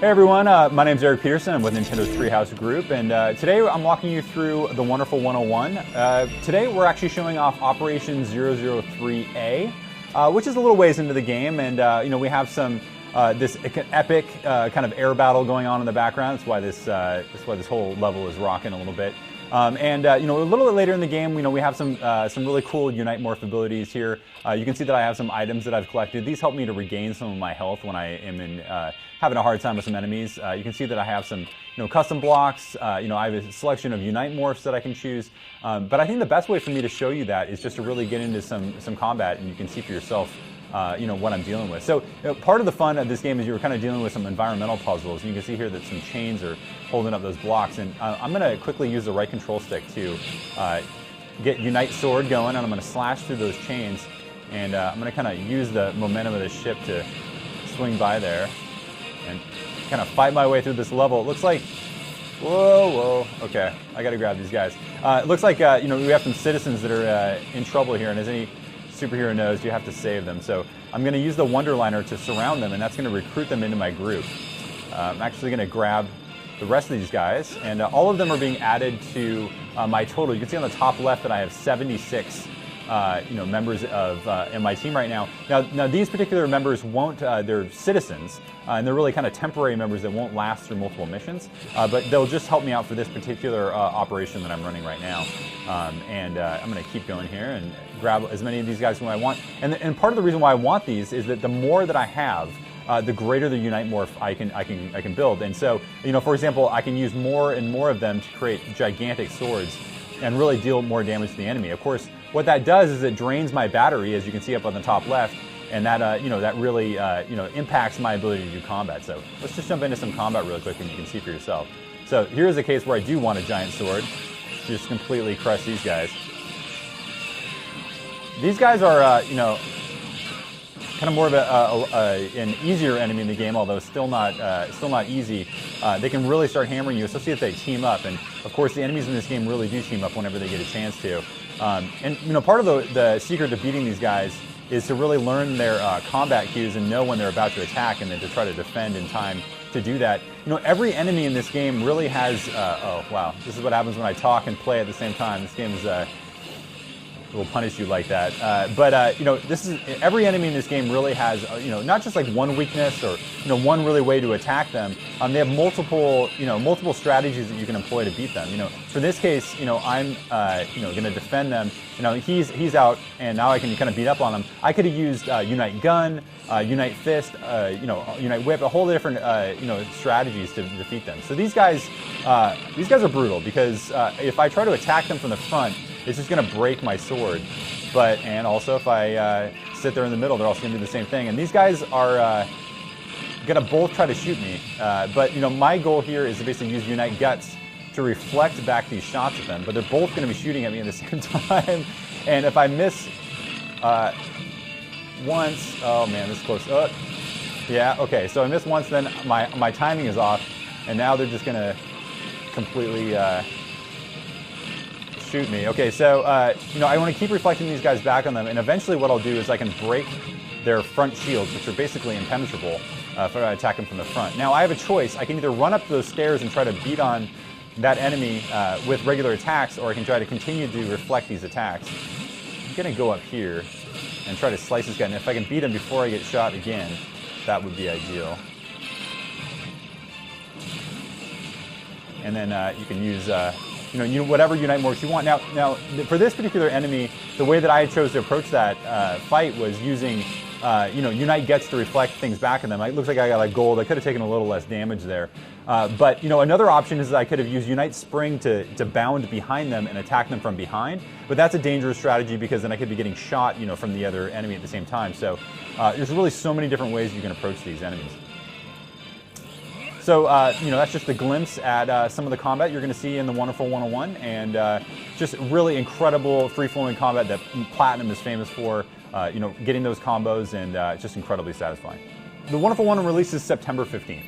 Hey everyone, my name is Eric Peterson. I'm with Nintendo's Treehouse Group, and today I'm walking you through the wonderful 101. Today we're actually showing off Operation 003A, which is a little ways into the game, and we have some this epic kind of air battle going on in the background. That's why this whole level is rocking a little bit. A little bit later in the game, we have some really cool Unite Morph abilities here. You can see that I have some items that I've collected. These help me to regain some of my health when I am having a hard time with some enemies. You can see that I have some custom blocks. I have a selection of Unite Morphs that I can choose. But I think the best way for me to show you that is just to really get into some combat, and you can see for yourself what I'm dealing with. So part of the fun of this game is you're kind of dealing with some environmental puzzles. And you can see here that some chains are holding up those blocks. And I'm going to quickly use the right control stick to get Unite Sword going, and I'm going to slash through those chains. And I'm going to kind of use the momentum of the ship to swing by there and kind of fight my way through this level. It looks like, whoa, okay, I got to grab these guys. It looks like, we have some citizens that are in trouble here, and as any superhero knows, you have to save them. So I'm going to use the Wonderliner to surround them, and that's going to recruit them into my group. I'm actually going to grab the rest of these guys, and all of them are being added to my total. You can see on the top left that I have 76 members of in my team right now. Now these particular members won't, they're citizens, and they're really kind of temporary members that won't last through multiple missions, but they'll just help me out for this particular operation that I'm running right now. I'm going to keep going here and grab as many of these guys as I want. And part of the reason why I want these is that the more that I have, the greater the Unite Morph I can build. And so, for example, I can use more and more of them to create gigantic swords and really deal more damage to the enemy. Of course, what that does is it drains my battery, as you can see up on the top left, and that that really impacts my ability to do combat. So let's just jump into some combat real quick, and you can see for yourself. So here's a case where I do want a giant sword, just completely crush these guys. These guys are kind of more of an easier enemy in the game, although still not easy. They can really start hammering you, especially if they team up. And of course, the enemies in this game really do team up whenever they get a chance to. Part of the secret to beating these guys is to really learn their combat cues and know when they're about to attack, and then to try to defend in time to do that. Every enemy in this game really has. Oh wow, this is what happens when I talk and play at the same time. This game is. Will punish you like that. Every enemy in this game really has, not just like one weakness or, one really way to attack them. They have multiple strategies that you can employ to beat them. For this case, I'm, going to defend them. He's out, and now I can kind of beat up on him. I could have used Unite Gun, Unite Fist, Unite Whip, a whole different, strategies to defeat them. So these guys are brutal because if I try to attack them from the front, it's just going to break my sword. And also if I sit there in the middle, they're also going to do the same thing. And these guys are going to both try to shoot me. My goal here is to basically use Unite Guts to reflect back these shots at them. But they're both going to be shooting at me at the same time. And if I miss once, oh man, this is close. Yeah, okay, so I missed once, then my timing is off. And now they're just going to completely shoot me. Okay, so I want to keep reflecting these guys back on them, and eventually what I'll do is I can break their front shields, which are basically impenetrable if I attack them from the front. Now I have a choice. I can either run up those stairs and try to beat on that enemy with regular attacks, or I can try to continue to reflect these attacks. I'm going to go up here and try to slice this guy, and if I can beat him before I get shot again, that would be ideal. And then you can use whatever Unite Morphs you want. Now, for this particular enemy, the way that I chose to approach that fight was using, Unite Gets to reflect things back at them. It looks like I got a gold. I could have taken a little less damage there. But another option is that I could have used Unite Spring to bound behind them and attack them from behind. But that's a dangerous strategy because then I could be getting shot, from the other enemy at the same time. So there's really so many different ways you can approach these enemies. So, that's just a glimpse at some of the combat you're going to see in the wonderful 101, and just really incredible free-flowing combat that Platinum is famous for, getting those combos, and it's just incredibly satisfying. The wonderful 101 releases September 15th.